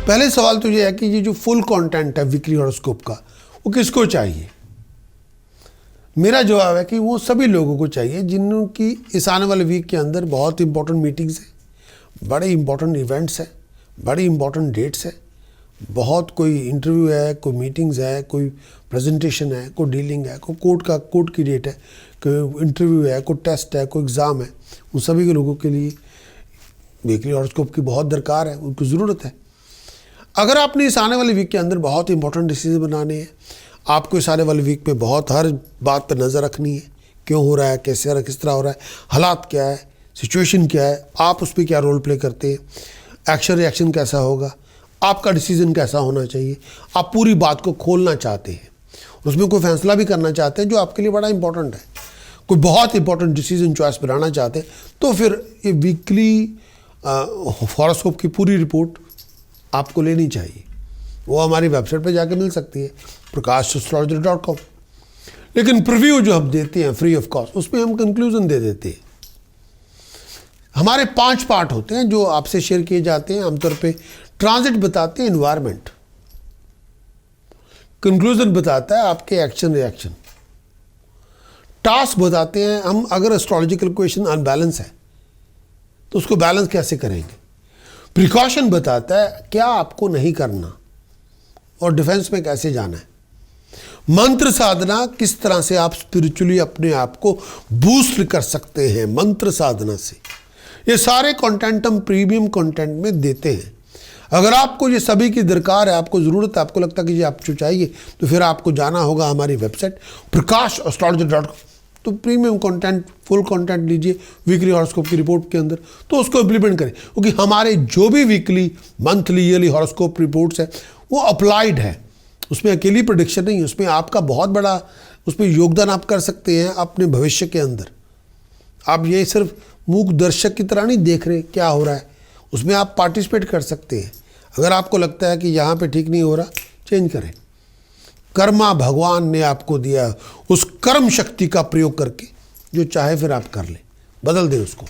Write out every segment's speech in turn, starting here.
पहले सवाल तो ये है कि ये जो फुल कंटेंट है वीकली हॉरोस्कोप का वो किसको चाहिए। मेरा जवाब है कि वो सभी लोगों को चाहिए जिनकी इस आने वाले वीक के अंदर बहुत इंपॉर्टेंट मीटिंग्स हैं, बड़े इंपॉर्टेंट इवेंट्स हैं, बड़ी इंपॉर्टेंट डेट्स हैं, बहुत कोई इंटरव्यू है, कोई मीटिंग्स है, कोई प्रेजेंटेशन है, कोई डीलिंग है, कोई कोर्ट की डेट है, कोई इंटरव्यू है, कोई टेस्ट है, कोई एग्ज़ाम है। उन सभी के लोगों के लिए वीकली हॉरोस्कोप की बहुत दरकार है, उनको ज़रूरत है। अगर आपने इस आने वाले वीक के अंदर बहुत इंपॉर्टेंट डिसीजन बनाने हैं, आपको इस आने वाले वीक पे बहुत हर बात पर नज़र रखनी है, क्यों हो रहा है, कैसे हो रहा है, किस तरह हो रहा है, हालात क्या है, सिचुएशन क्या है, आप उस पर क्या रोल प्ले करते हैं, एक्शन रिएक्शन कैसा होगा, आपका डिसीजन कैसा होना चाहिए, आप पूरी बात को खोलना चाहते हैं, उसमें कोई फैसला भी करना चाहते हैं जो आपके लिए बड़ा इंपॉर्टेंट है, कोई बहुत इंपॉर्टेंट डिसीजन चॉइस बनाना चाहते हैं, तो फिर ये वीकली हॉरोस्कोप की पूरी रिपोर्ट आपको लेनी चाहिए। वो हमारी वेबसाइट पे जाके मिल सकती है prakash.astrologer.com। लेकिन प्रीव्यू जो हम देते हैं फ्री ऑफ कॉस्ट, उसमें हम कंक्लूजन दे देते हैं। हमारे 5 पार्ट होते हैं जो आपसे शेयर किए जाते हैं। आमतौर पे ट्रांजिट बताते हैं एनवायरनमेंट, कंक्लूजन बताता है आपके एक्शन रिएक्शन, टास्क बताते हैं हम अगर एस्ट्रोलॉजिकल क्वेश्चन अनबैलेंस है तो उसको बैलेंस कैसे करेंगे, प्रिकॉशन बताता है क्या आपको नहीं करना और डिफेंस में कैसे जाना है, मंत्र साधना किस तरह से आप स्पिरिचुअली अपने आप को बूस्ट कर सकते हैं मंत्र साधना से। ये सारे कंटेंट हम प्रीमियम कंटेंट में देते हैं। अगर आपको ये सभी की दरकार है, आपको ज़रूरत है, आपको लगता है कि ये आपको चाहिए, तो फिर आपको जाना होगा हमारी वेबसाइट prakash.astrologer.com। तो प्रीमियम कंटेंट, फुल कंटेंट लीजिए वीकली हॉरोस्कोप की रिपोर्ट के अंदर, तो उसको इम्प्लीमेंट करें, क्योंकि हमारे जो भी weekly, monthly, yearly horoscope reports है वो अप्लाइड है, उसमें अकेली प्रेडिक्शन नहीं है, उसमें आपका बहुत बड़ा उसमें योगदान आप कर सकते हैं अपने भविष्य के अंदर। आप ये सिर्फ मूक दर्शक की तरह नहीं देख रहे क्या हो रहा है, उसमें आप पार्टिसिपेट कर सकते हैं। अगर आपको लगता है कि यहाँ पे ठीक नहीं हो रहा, चेंज करें। कर्मा भगवान ने आपको दिया, उस कर्म शक्ति का प्रयोग करके जो चाहे फिर आप कर लें, बदल दें उसको।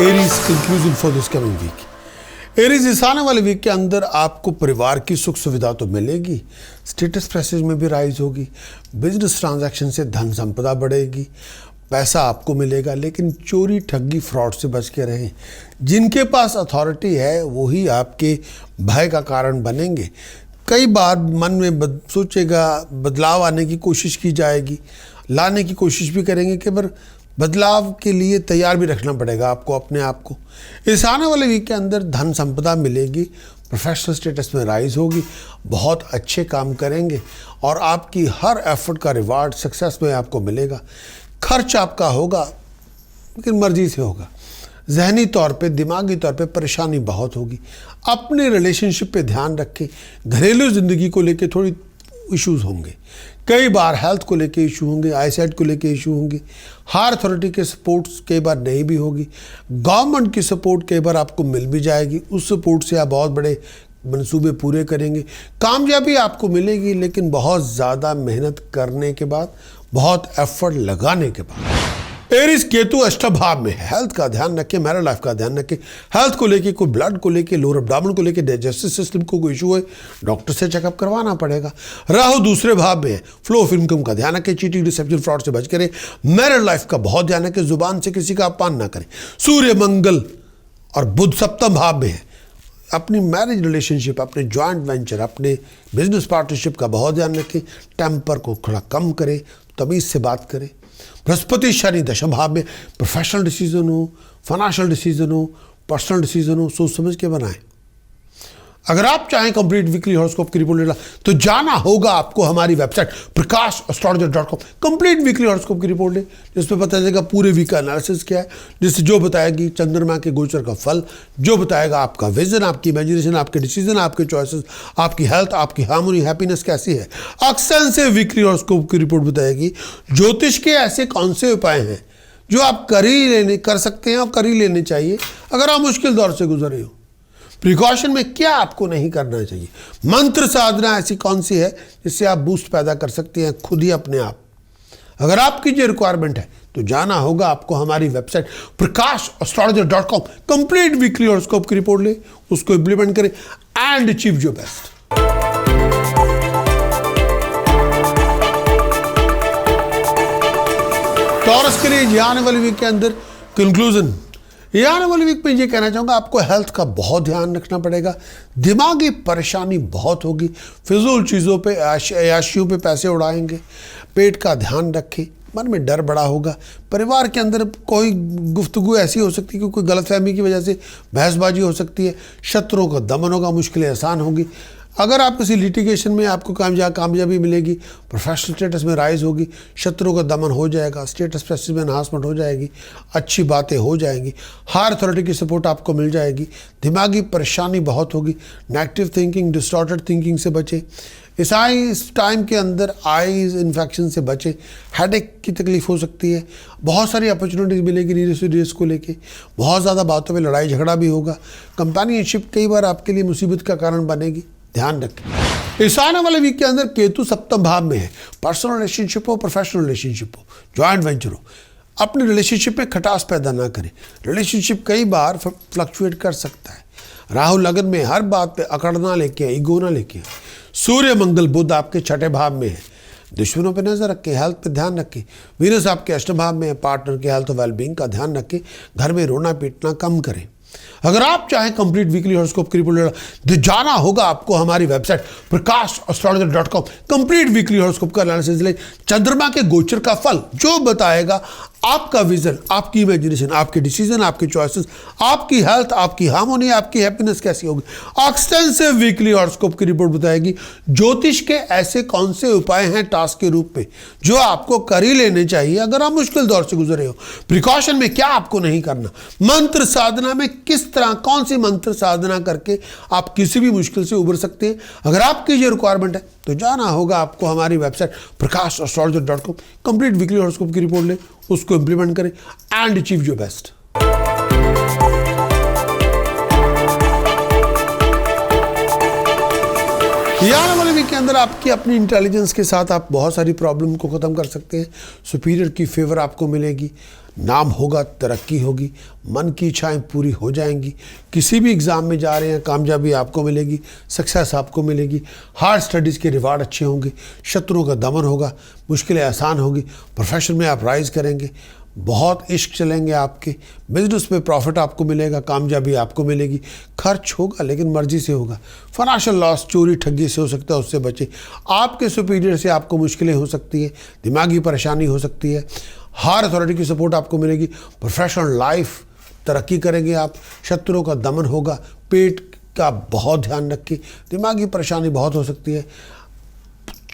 Aries conclusion for this coming week. Aries इस आने वाले वीक के अंदर आपको परिवार की सुख सुविधा तो मिलेगी, स्टेटस प्रेस्टीज में भी राइज होगी, बिजनेस ट्रांजैक्शन से धन संपदा बढ़ेगी, पैसा आपको मिलेगा, लेकिन चोरी ठगी फ्रॉड से बच के रहें। जिनके पास अथॉरिटी है वही आपके भय का कारण बनेंगे। कई बार मन में सोचेगा, बदलाव आने की कोशिश की जाएगी, लाने की कोशिश भी करेंगे कि पर बदलाव के लिए तैयार भी रखना पड़ेगा आपको अपने आप को। इस आने वाले वीक के अंदर धन संपदा मिलेगी, प्रोफेशनल स्टेटस में राइज होगी, बहुत अच्छे काम करेंगे और आपकी हर एफर्ट का रिवार्ड सक्सेस में आपको मिलेगा। खर्च आपका होगा लेकिन मर्जी से होगा। जहनी तौर पे, दिमागी तौर पे परेशानी बहुत होगी। अपने रिलेशनशिप पे ध्यान रखें। घरेलू ज़िंदगी को लेके थोड़ी इश्यूज़ होंगे, कई बार हेल्थ को लेके इशू होंगे, आईसाइट को लेके इशू होंगे, हायर अथॉरिटी के सपोर्ट्स कई बार नहीं भी होगी, गवर्नमेंट की सपोर्ट कई बार आपको मिल भी जाएगी, उस सपोर्ट से आप बहुत बड़े मंसूबे पूरे करेंगे। कामयाबी आपको मिलेगी, लेकिन बहुत ज़्यादा मेहनत करने के बाद, बहुत एफर्ट लगाने के बाद। एरीज केतु अष्टम भाव में है। हेल्थ का ध्यान रखें, मैरिड लाइफ का ध्यान रखें। हेल्थ को लेके, कोई ब्लड को लेके, लोअर एब्डोमेन को लेके, डाइजेस्टिव सिस्टम को कोई इशू है, डॉक्टर से चेकअप करवाना पड़ेगा। राहु दूसरे भाव में है, फ्लो ऑफ इनकम का ध्यान रखें, चीटिंग डिसेप्शन फ्रॉड से बच करें। मैरिड लाइफ का बहुत ध्यान रखें, जुबान से किसी का अपमान ना करें। सूर्य, मंगल और बुध सप्तम भाव में है। अपनी मैरिज रिलेशनशिप, अपने जॉइंट वेंचर, अपने बिजनेस पार्टनरशिप का बहुत ध्यान रखें। टेम्पर को थोड़ा कम करें, तमीज़ से बात करें। बृहस्पति शनि दशम भाव में, प्रोफेशनल डिसीजन हो, फाइनेंशियल डिसीजन हो, पर्सनल डिसीजन हो, सोच समझ के बनाएं। अगर आप चाहें कंप्लीट वीकली हॉरोस्कोप की रिपोर्ट लेना, तो जाना होगा आपको हमारी website prakash.astrologer.com। Complete weekly horoscope की रिपोर्ट लें, जिसमें पता चलेगा पूरे वीक का एनालिसिस क्या है, जिससे जो बताएगी चंद्रमा के गोचर का फल, जो बताएगा आपका विजन, आपकी इमेजिनेशन, आपके डिसीजन, आपके चॉइसेस, आपकी हेल्थ, आपकी हार्मोनी, हैप्पीनेस कैसी है। एक्सटेंसिव वीकली हॉरोस्कोप की रिपोर्ट बताएगी ज्योतिष के ऐसे कौन से उपाय हैं जो आप कर सकते हैं और कर ही लेने चाहिए अगर आप मुश्किल दौर से गुजर रहे हो। प्रिकॉशन में क्या आपको नहीं करना चाहिए। मंत्र साधना ऐसी कौन सी है जिससे आप बूस्ट पैदा कर सकते हैं खुद ही अपने आप। अगर आपकी ये रिक्वायरमेंट है तो जाना होगा आपको हमारी website prakashastrologer.com। Complete weekly horoscope की रिपोर्ट ले, उसको इंप्लीमेंट करें and achieve your best. Taurus के लिए ये आने वाली वीक के अंदर कंक्लूजन, ये आने वाली वीक में ये कहना चाहूँगा आपको हेल्थ का बहुत ध्यान रखना पड़ेगा। दिमागी परेशानी बहुत होगी, फिजूल चीज़ों पे अयाशियों पे पैसे उड़ाएंगे। पेट का ध्यान रखें, मन में डर बड़ा होगा। परिवार के अंदर कोई गुफ्तगू ऐसी हो सकती है कि कोई गलतफहमी की वजह से बहसबाजी हो सकती है। शत्रुओं का दमन होगा, मुश्किलें आसान होगी। अगर आप किसी लिटिगेशन में आपको कामयाबी मिलेगी, प्रोफेशनल स्टेटस में राइज होगी, शत्रुओं का दमन हो जाएगा, स्टेटस प्रेस्टीज में एनहांसमेंट हो जाएगी, अच्छी बातें हो जाएंगी, हायर अथॉरिटी की सपोर्ट आपको मिल जाएगी। दिमागी परेशानी बहुत होगी, नेगेटिव थिंकिंग, डिस्टॉर्टेड थिंकिंग से बचें। इस टाइम के अंदर आईज इन्फेक्शन से बचें। हेडेक की तकलीफ हो सकती है, बहुत सारी अपॉर्चुनिटीज़ मिलेगी रील्स को लेके, बहुत ज़्यादा बातों में लड़ाई झगड़ा भी होगा। कंपेनियनशिप कई बार आपके लिए मुसीबत का कारण बनेगी, ध्यान रखें। इस आने वाले वीक के अंदर केतु सप्तम भाव में है। पर्सनल रिलेशनशिप हो, प्रोफेशनल रिलेशनशिप हो, जॉइंट वेंचर हो, अपने रिलेशनशिप में खटास पैदा ना करें। रिलेशनशिप कई बार फ्लक्चुएट कर सकता है। राहु लगन में, हर बात पे अकड़ ना लेके आए, ईगो ना लेके आए। सूर्य मंगल बुध आपके छठे भाव में है। दुश्मनों पे नजर रखें, हेल्थ पे ध्यान रखें। वीनस आपके अष्टम भाव में है। पार्टनर के हेल्थ और वेलबींग का ध्यान रखें। घर में रोना पीटना कम करें। अगर आप चाहें कंप्लीट वीकली हॉरोस्कोप की रिपोर्ट तो जाना होगा आपको हमारी website prakashastrologer.com। Complete weekly horoscope का एनालिसिस ले, चंद्रमा के गोचर का फल जो बताएगा आपका विजन, आपकी इमेजिनेशन, आपके डिसीजन, आपके चॉइसेस, आपकी हेल्थ, आपकी हार्मोनी, आपकी हैप्पीनेस कैसी होगी। एक्सटेंसिव वीकली हॉरोस्कोप की रिपोर्ट बताएगी ज्योतिष के ऐसे कौन से उपाय हैं टास्क के रूप में जो आपको कर ही लेने चाहिए अगर आप मुश्किल दौर से गुजरे हो। प्रिकॉशन में क्या आपको नहीं करना, मंत्र साधना में किस तरह कौन सी मंत्र साधना करके आप किसी भी मुश्किल से उबर सकते हैं। अगर आपकी ये रिक्वायरमेंट है तो जाना होगा आपको हमारी website prakashastrologer.com। Complete weekly horoscope की रिपोर्ट ले, उसको इंप्लीमेंट करें एंड अचीव योर बेस्ट। आने वाले वीक के अंदर आपकी अपनी इंटेलिजेंस के साथ आप बहुत सारी प्रॉब्लम को ख़त्म कर सकते हैं। सुपीरियर की फेवर आपको मिलेगी, नाम होगा, तरक्की होगी, मन की इच्छाएं पूरी हो जाएंगी। किसी भी एग्ज़ाम में जा रहे हैं, कामयाबी आपको मिलेगी, सक्सेस आपको मिलेगी। हार्ड स्टडीज़ के रिवार्ड अच्छे होंगे, शत्रुओं का दमन होगा, मुश्किलें आसान होगी। प्रोफेशन में आप राइज करेंगे, बहुत इश्क चलेंगे आपके। बिजनेस में प्रॉफिट आपको मिलेगा, कामयाबी आपको मिलेगी। खर्च होगा लेकिन मर्जी से होगा। फाइनेंशियल लॉस, चोरी ठगी से हो सकता है, उससे बचे। आपके सुपीरियर से आपको मुश्किलें हो सकती है, दिमागी परेशानी हो सकती है। हायर अथॉरिटी की सपोर्ट आपको मिलेगी। प्रोफेशनल लाइफ तरक्की करेंगे आप। शत्रुओं का दमन होगा। पेट का बहुत ध्यान रखें, दिमागी परेशानी बहुत हो सकती है।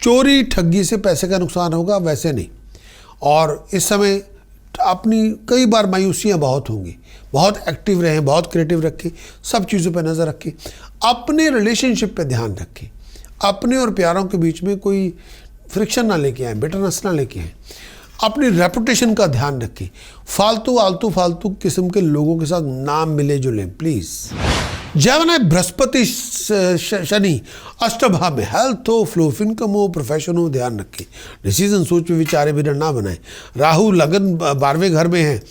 चोरी ठगी से पैसे का नुकसान होगा, वैसे नहीं। और इस समय अपनी कई बार मायूसियाँ बहुत होंगी। बहुत एक्टिव रहें, बहुत क्रिएटिव रखें, सब चीज़ों पर नज़र रखें। अपने रिलेशनशिप पे ध्यान रखें। अपने और प्यारों के बीच में कोई फ्रिक्शन ना लेके आए, बिटरनेस ना लेके आए। अपनी रेपुटेशन का ध्यान रखें। फालतू किस्म के लोगों के साथ ना मिले जुलें प्लीज़। जेमिनी बृहस्पति शनि अष्टम भाव में, हेल्थ हो, फ्लो ऑफ इनकम हो, प्रोफेशन हो, ध्यान रखें। डिसीजन सोच में विचारे बिना ना बनाएं। राहु लगन 12वें घर में है।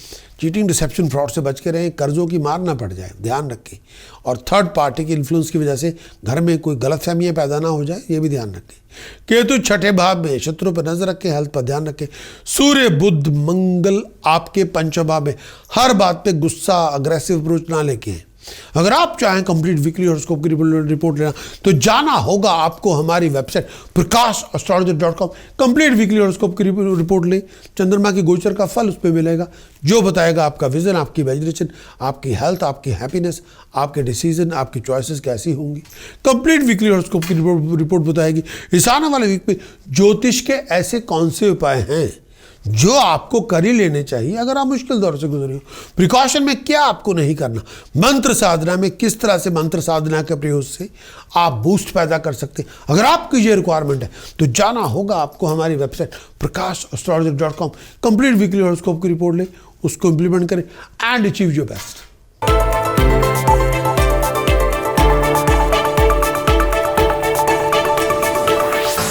चीटिंग, डिसेप्शन, फ्रॉड से बच के रहें। कर्जों की मार ना पड़ जाए, ध्यान रखें। और थर्ड पार्टी के इन्फ्लुएंस की वजह से घर में कोई गलतफहमियां पैदा ना हो जाए, ये भी ध्यान रखें। केतु छठे भाव में, शत्रु पर नजर रखें, हेल्थ पर ध्यान रखें। सूर्य बुध मंगल आपके पंचम भाव में, हर बात पे गुस्सा, अग्रेसिव अप्रोच ना लेके आए। अगर आप चाहें कंप्लीट वीकली हॉरोस्कोप की रिपोर्ट लेना तो जाना होगा आपको हमारी website prakashastrologer.com। Complete weekly horoscope की रिपोर्ट ले, चंद्रमा की गोचर का फल उस पर मिलेगा जो बताएगा आपका विजन, आपकी इमेजिनेशन, आपकी हेल्थ, आपकी हैप्पीनेस, आपके डिसीजन, आपकी चॉइसेस कैसी होंगी। कंप्लीट वीकली हॉरोस्कोप की रिपोर्ट बताएगी इस आने वाले वीक में ज्योतिष के ऐसे कौन से उपाय हैं जो आपको कर ही लेने चाहिए अगर आप मुश्किल दौर से गुजरे हो। प्रिकॉशन में क्या आपको नहीं करना, मंत्र साधना में किस तरह से मंत्र साधना के प्रयोग से आप बूस्ट पैदा कर सकते हैं। अगर आपकी ये रिक्वायरमेंट है तो जाना होगा आपको हमारी website prakashastrologer.com। Complete weekly horoscope की रिपोर्ट ले, उसको इंप्लीमेंट करें एंड अचीव योर बेस्ट।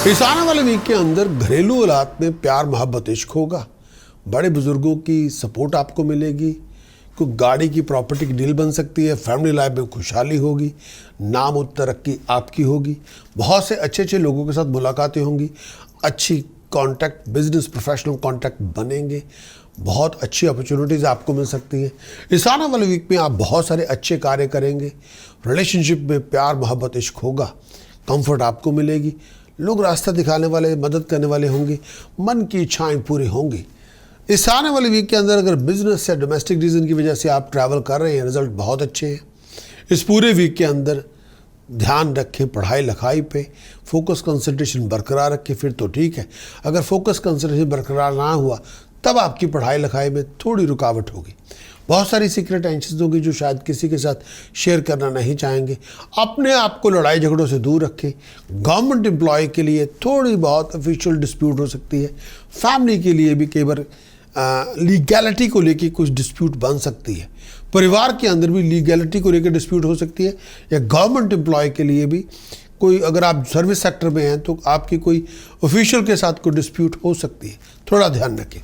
इस आने वाले वीक के अंदर घरेलू हालात में प्यार, मोहब्बत, इश्क होगा। बड़े बुजुर्गों की सपोर्ट आपको मिलेगी, कोई गाड़ी की प्रॉपर्टी की डील बन सकती है, फैमिली लाइफ में खुशहाली होगी, नाम और तरक्की आपकी होगी, बहुत से अच्छे अच्छे लोगों के साथ मुलाकातें होंगी, अच्छी कॉन्टैक्ट बिजनेस प्रोफेशनल कॉन्टैक्ट बनेंगे, बहुत अच्छी अपॉर्चुनिटीज़ आपको मिल सकती हैं। इस आने वाले वीक में आप बहुत सारे अच्छे कार्य करेंगे, रिलेशनशिप में प्यार मोहब्बत इश्क होगा, कंफर्ट आपको मिलेगी, लोग रास्ता दिखाने वाले मदद करने वाले होंगे, मन की इच्छाएं पूरी होंगी। इस आने वाले वीक के अंदर अगर बिजनेस या डोमेस्टिक रीज़न की वजह से आप ट्रैवल कर रहे हैं, रिजल्ट बहुत अच्छे हैं। इस पूरे वीक के अंदर ध्यान रखें पढ़ाई लिखाई पे, फोकस कंसंट्रेशन बरकरार रखें, फिर तो ठीक है। अगर फोकस कंसंट्रेशन बरकरार ना हुआ तब आपकी पढ़ाई लिखाई में थोड़ी रुकावट होगी। बहुत सारी सीक्रेट टेंशन्स होगी जो शायद किसी के साथ शेयर करना नहीं चाहेंगे। अपने आप को लड़ाई झगड़ों से दूर रखें। गवर्नमेंट एम्प्लॉय के लिए थोड़ी बहुत ऑफिशियल डिस्प्यूट हो सकती है। फैमिली के लिए भी कई बार लीगैलिटी को लेकर कुछ डिस्प्यूट बन सकती है। परिवार के अंदर भी लीगैलिटी को लेकर डिस्प्यूट हो सकती है, या गवर्नमेंट एम्प्लॉय के लिए भी कोई, अगर आप सर्विस सेक्टर में हैं तो आपकी कोई ऑफिशियल के साथ कोई डिस्प्यूट हो सकती है, थोड़ा ध्यान रखें।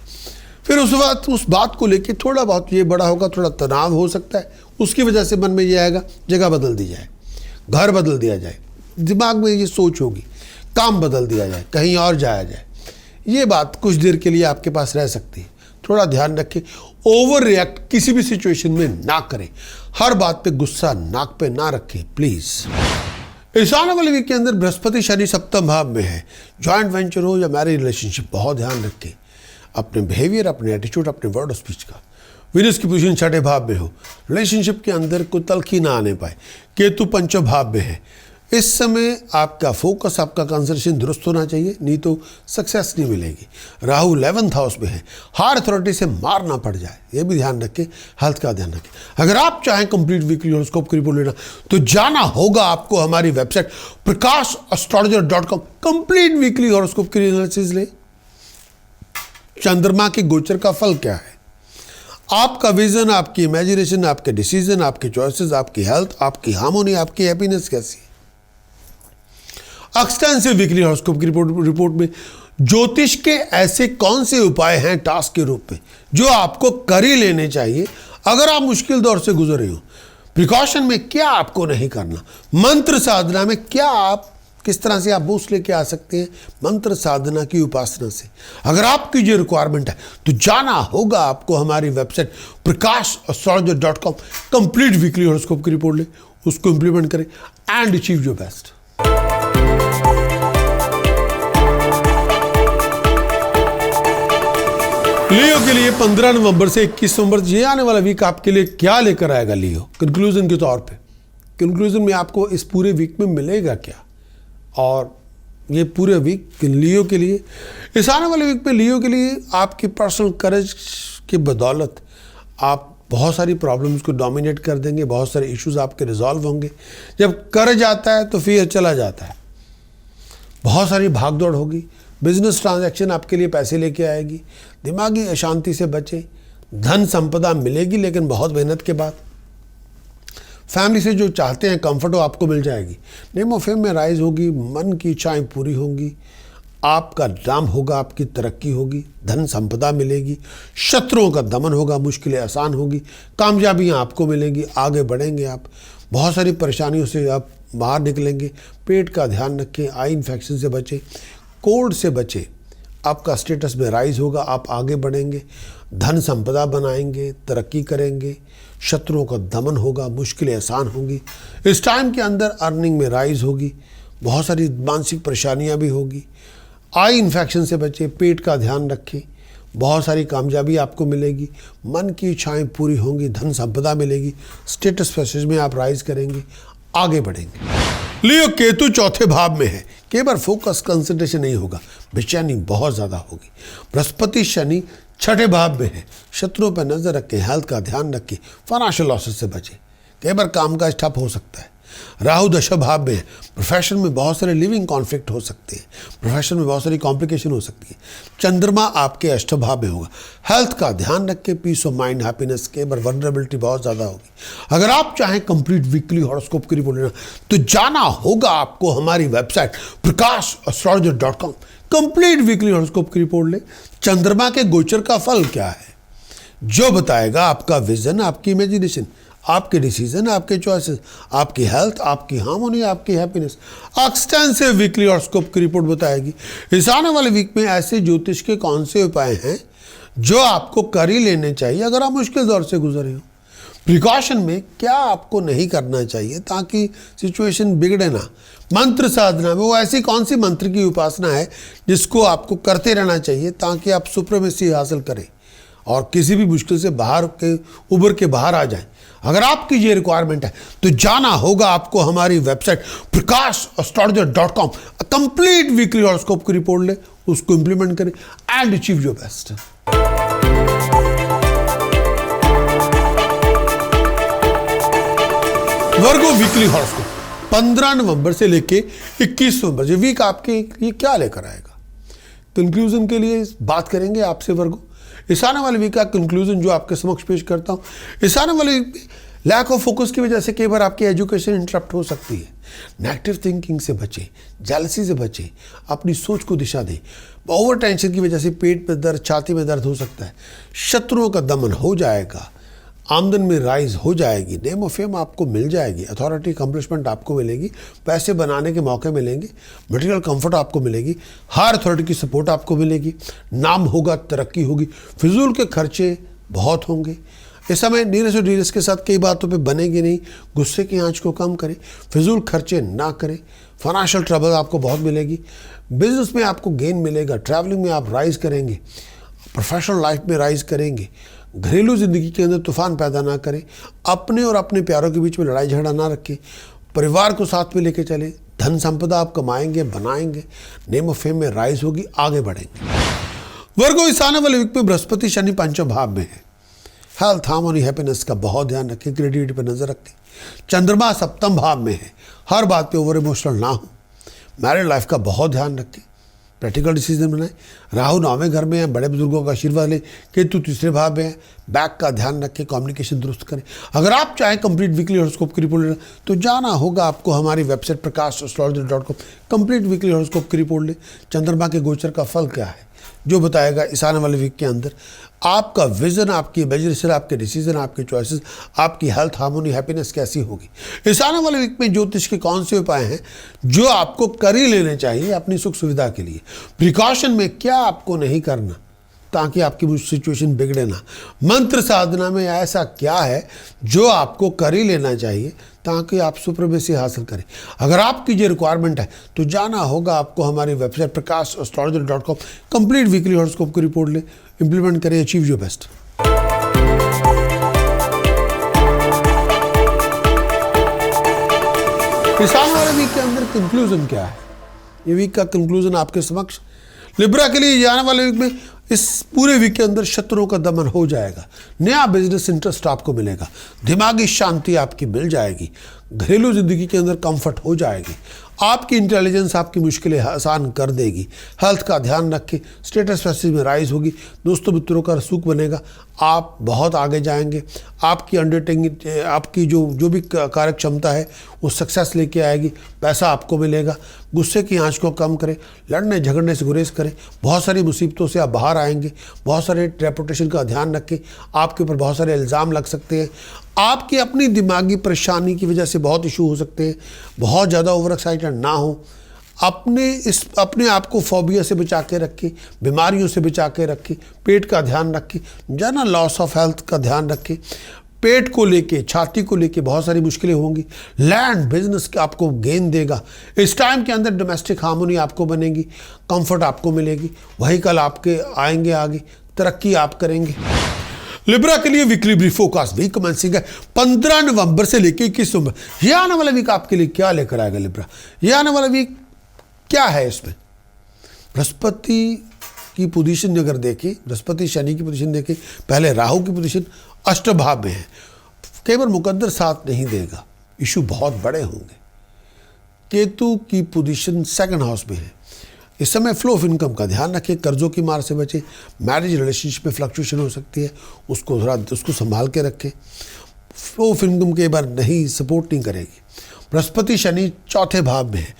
फिर उस बात को लेके थोड़ा बहुत ये बड़ा होगा, थोड़ा तनाव हो सकता है, उसकी वजह से मन में ये आएगा जगह बदल दी जाए, घर बदल दिया जाए, दिमाग में ये सोच होगी काम बदल दिया जाए, कहीं और जाया जाए। ये बात कुछ देर के लिए आपके पास रह सकती है, थोड़ा ध्यान रखें। ओवर रिएक्ट किसी भी सिचुएशन में ना करें, हर बात पे गुस्सा नाक पे ना रखें प्लीज़। इस आने वाले वीक के अंदर बृहस्पति शनि सप्तम भाव में है। जॉइंट वेंचर हो या मैरिज रिलेशनशिप, बहुत ध्यान रखें अपने बिहेवियर, अपने एटीट्यूड, अपने वर्ड ऑफ स्पीच का। वीनस की पोजीशन छठे भाव में हो, रिलेशनशिप के अंदर कोई तलखी ना आने पाए। केतु पंचम भाव में है। इस समय आपका फोकस, आपका कंसंट्रेशन दुरुस्त होना चाहिए, नहीं तो सक्सेस नहीं मिलेगी। राहु 11th हाउस में है, हायर अथॉरिटी से मार ना पड़ जाए, ये भी ध्यान रखें। हेल्थ का ध्यान रखें। अगर आप चाहें कंप्लीट वीकली हॉरोस्कोप की रिपोर्ट लेना तो जाना होगा आपको हमारी website prakash.astrologer.com। Complete weekly horoscope की एनालिसिस ले। चंद्रमा के गोचर का फल क्या है, आपका विजन, आपकी इमेजिनेशन, आपके डिसीजन, आपके चॉइसेस, आपकी हेल्थ, आपकी हार्मोनी, आपकी हैप्पीनेस कैसी है। एक्सटेंसिव वीकली हॉरोस्कोप की रिपोर्ट में ज्योतिष के ऐसे कौन से उपाय हैं टास्क के रूप में जो आपको कर ही लेने चाहिए अगर आप मुश्किल दौर से गुजर रहे हो। प्रिकॉशन में क्या आपको नहीं करना, मंत्र साधना में क्या आप किस तरह से आप बूस्ट लेके आ सकते हैं मंत्र साधना की उपासना से। अगर आपकी जो रिक्वायरमेंट है तो जाना होगा आपको हमारी website prakash.astrologer.com। Complete weekly horoscope की रिपोर्ट ले, उसको इंप्लीमेंट करें एंड अचीव योर बेस्ट। लियो के लिए 15 नवंबर से 21 नवंबर ये आने वाला वीक आपके लिए क्या लेकर आएगा लियो, कंक्लूजन के तौर पे। कंक्लूजन में आपको इस पूरे वीक में मिलेगा क्या, और ये पूरे वीक लियो के लिए, इस आने वाले वीक में लियो के लिए आपकी पर्सनल करेज की बदौलत आप बहुत सारी प्रॉब्लम्स को डोमिनेट कर देंगे, बहुत सारे इश्यूज आपके रिजॉल्व होंगे। जब करेज आता है तो फिर चला जाता है, बहुत सारी भागदौड़ होगी, बिजनेस ट्रांजैक्शन आपके लिए पैसे लेके आएगी, दिमागी अशांति से बचें। धन संपदा मिलेगी लेकिन बहुत मेहनत के बाद। फैमिली से जो चाहते हैं कंफर्ट वो आपको मिल जाएगी। नेम ऑफ फेम में राइज होगी, मन की इच्छाएं पूरी होंगी, आपका नाम होगा, आपकी तरक्की होगी, धन संपदा मिलेगी, शत्रुओं का दमन होगा, मुश्किलें आसान होगी, कामयाबियां आपको मिलेंगी, आगे बढ़ेंगे आप, बहुत सारी परेशानियों से आप बाहर निकलेंगे। पेट का ध्यान रखें, आई इन्फेक्शन से बचें, कोल्ड से बचें, आपका स्टेटस में राइज होगा, आप आगे बढ़ेंगे, धन संपदा बनाएंगे, तरक्की करेंगे, शत्रुओं का दमन होगा, मुश्किलें आसान होंगी। इस टाइम के अंदर अर्निंग में राइज होगी, बहुत सारी मानसिक परेशानियां भी होगी, आई इन्फेक्शन से बचें, पेट का ध्यान रखें, बहुत सारी कामयाबी आपको मिलेगी, मन की इच्छाएं पूरी होंगी, धन संपदा मिलेगी, स्टेटस पैसेज में आप राइज करेंगे, आगे बढ़ेंगे। लियो केतु चौथे भाव में है, कई बार फोकस कंसंट्रेशन नहीं होगा, बेचैनी बहुत ज़्यादा होगी। बृहस्पति शनि छठे भाव में है, शत्रुओं पर नजर रखें, हेल्थ का ध्यान रखें, फाइनेंशियल लॉसेस से बचें, कई बार काम काज ठप हो सकता है। राहु दशम भाव में है, प्रोफेशन में बहुत सारे लिविंग कॉन्फ्लिक्ट हो सकते हैं, प्रोफेशन में बहुत सारी कॉम्प्लिकेशन हो सकती है। चंद्रमा आपके अष्टम भाव में होगा, हेल्थ का ध्यान रखें, पीस ऑफ माइंड, हैप्पीनेस के बार वल्नरेबिलिटी बहुत ज़्यादा होगी। अगर आप चाहें कंप्लीट वीकली हॉरोस्कोप की रिपोर्ट लेना तो जाना होगा आपको हमारी website prakash.astrologer.com। Complete weekly horoscope की रिपोर्ट ले। चंद्रमा के गोचर का फल क्या है, जो बताएगा आपका विजन, आपकी इमेजिनेशन, आपके डिसीजन, आपके चॉइसेस, आपकी हेल्थ, आपकी हार्मोनी, आपकी हैप्पीनेस। एक्सटेंसिव वीकली हॉरोस्कोप की रिपोर्ट बताएगी इस आने वाले वीक में ऐसे ज्योतिष के कौन से उपाय हैं जो आपको कर ही लेने चाहिए अगर आप मुश्किल दौर से गुजरे हो। प्रिकॉशन में क्या आपको नहीं करना चाहिए ताकि सिचुएशन बिगड़े ना। मंत्र साधना में वो ऐसी कौन सी मंत्र की उपासना है जिसको आपको करते रहना चाहिए ताकि आप सुप्रीमेसी हासिल करें और किसी भी मुश्किल से उभर के बाहर आ जाएं। अगर आपकी ये रिक्वायरमेंट है तो जाना होगा आपको हमारी website prakash.com। Complete weekly horoscope की रिपोर्ट ले, उसको इंप्लीमेंट करें and achieve your best. Virgo weekly horoscope 15 नवंबर से लेके 21 नवंबर, ये वीक आपके ये क्या लेकर आएगा। कंक्लूजन के लिए बात करेंगे आपसे वर्गो। इस आने वाले वीक का कंक्लूजन जो आपके समक्ष पेश करता हूँ, इस आने वाले वीक में लैक ऑफ फोकस की वजह से कई बार आपकी एजुकेशन इंटरप्ट हो सकती है। नेगेटिव थिंकिंग से बचें, जेलसी से बचें, अपनी सोच को दिशा दें। ओवर टेंशन की वजह से पेट में दर्द, छाती में दर्द हो सकता है। शत्रुओं का दमन हो जाएगा, आमदन में राइज हो जाएगी, नेम ऑफ फेम आपको मिल जाएगी, अथॉरिटी अकम्पलिशमेंट आपको मिलेगी, पैसे बनाने के मौके मिलेंगे, मटेरियल कंफर्ट आपको मिलेगी, हायर अथॉरिटी की सपोर्ट आपको मिलेगी, नाम होगा, तरक्की होगी। फिजूल के खर्चे बहुत होंगे। इस समय नीरस और नीरस के साथ कई बातों पे बनेंगे नहीं। गुस्से की आंच को कम करें, फिजूल खर्चे ना करें। फाइनेंशियल ट्रबल आपको बहुत मिलेगी। बिजनेस में आपको गेन मिलेगा। ट्रैवलिंग में आप राइज करेंगे, प्रोफेशनल लाइफ में राइज करेंगे। घरेलू जिंदगी के अंदर तूफान पैदा ना करें। अपने और अपने प्यारों के बीच में लड़ाई झगड़ा ना रखें। परिवार को साथ में लेके चलें। धन संपदा आप कमाएंगे, बनाएंगे, नेम ऑफ फेम में राइज होगी, आगे बढ़ेंगे। वर्गो इस आने वाले वीक में बृहस्पति शनि पंचम भाव में है। हेल्थ, हार्मोनी, हैप्पीनेस का बहुत ध्यान रखें। क्रिएटिविटी पर नजर रखें। चंद्रमा सप्तम भाव में है। हर बात पे ओवर इमोशनल ना हो। मैरिड लाइफ का बहुत ध्यान रखें। प्रैक्टिकल डिसीजन बनाएं। राहु 9वें घर में है, बड़े बुजुर्गों का आशीर्वाद लें। केतु 3रे भाव में है। बैक का ध्यान रखें, कम्युनिकेशन दुरुस्त करें। अगर आप चाहें कंप्लीट वीकली हॉरोस्कोप की रिपोर्ट लेना तो जाना होगा आपको हमारी website prakash.com। Complete weekly horoscope की रिपोर्ट लें। चंद्रमा के गोचर का फल क्या है, जो बताएगा इस आने वाले वीक के अंदर आपका विजन, आपकी इमेजिनेशन, आपके डिसीजन, आपके चॉइसेस, आपकी हेल्थ, हार्मोनी, हैप्पीनेस कैसी होगी। इस आने वाले वीक में ज्योतिष के कौन से उपाय हैं जो आपको कर ही लेने चाहिए अपनी सुख सुविधा के लिए। प्रिकॉशन में क्या आपको नहीं करना ताकि आपकी सिचुएशन बिगड़े ना। मंत्र साधना में ऐसा क्या है जो आपको कर ही लेना चाहिए ताकि आप सुप्रीमेसी हासिल करें। अगर आपकी ये रिक्वायरमेंट है तो जाना होगा आपको हमारी website prakash.com। Complete weekly horoscope की रिपोर्ट ले, इंप्लीमेंट करें, अचीव योर बेस्ट। इस आने वाले वीक के अंदर कंक्लूजन क्या है, ये वीक का कंक्लूजन आपके समक्ष। लिब्रा के लिए आने वाले वीक में इस पूरे वीक के अंदर शत्रुओं का दमन हो जाएगा। नया बिजनेस इंटरेस्ट आपको मिलेगा। दिमागी शांति आपकी मिल जाएगी। घरेलू जिंदगी के अंदर कंफर्ट हो जाएगी। आपकी इंटेलिजेंस आपकी मुश्किलें आसान कर देगी। हेल्थ का ध्यान रखें। स्टेटस पैसेज में राइज होगी। दोस्तों मित्रों का सुख बनेगा। आप बहुत आगे जाएंगे। आपकी अंडरटेकिंग, आपकी जो भी कार्य क्षमता है वो सक्सेस लेके आएगी। पैसा आपको मिलेगा। गुस्से की आंच को कम करें। लड़ने झगड़ने से गुरेज करें। बहुत सारी मुसीबतों से आप बाहर आएंगे। बहुत सारे रेपुटेशन का ध्यान रखें। आपके ऊपर बहुत सारे इल्ज़ाम लग सकते हैं। आपकी अपनी दिमागी परेशानी की वजह से बहुत इशू हो सकते हैं। बहुत ज़्यादा ओवर एक्साइटेड ना हो। अपने आप को फोबिया से बचा के रखें, बीमारियों से बचा के रखें। पेट का ध्यान रखें। जाना लॉस ऑफ हेल्थ का ध्यान रखें। पेट को लेके, छाती को लेके बहुत सारी मुश्किलें होंगी। लैंड बिजनेस आपको गेन देगा। इस टाइम के अंदर डोमेस्टिक हार्मोनी आपको बनेगी। कंफर्ट आपको मिलेगी। वही कल आपके आएंगे आगे। तरक्की आप करेंगे। लिब्रा के लिए weekly brief forecast week commencing है 15 नवंबर से लेकर 21 नवंबर। यह आने वाला वीक आपके लिए क्या लेकर आएगा लिब्रा। यह आने वाला वीक क्या है, इसमें बृहस्पति की पोजीशन अगर देखें, बृहस्पति शनि की पोजीशन देखें, पहले राहु की पोजीशन अष्टम भाव में है। कई बार मुकद्दर साथ नहीं देगा, इशू बहुत बड़े होंगे। केतु की पोजीशन सेकंड हाउस में है। इस समय फ्लो ऑफ इनकम का ध्यान रखें। कर्जों की मार से बचें। मैरिज रिलेशनशिप में फ्लक्चुएशन हो सकती है, उसको संभाल के रखें। फ्लो ऑफ इनकम के बार नहीं सपोर्ट नहीं करेगी। बृहस्पति शनि चौथे भाव में है।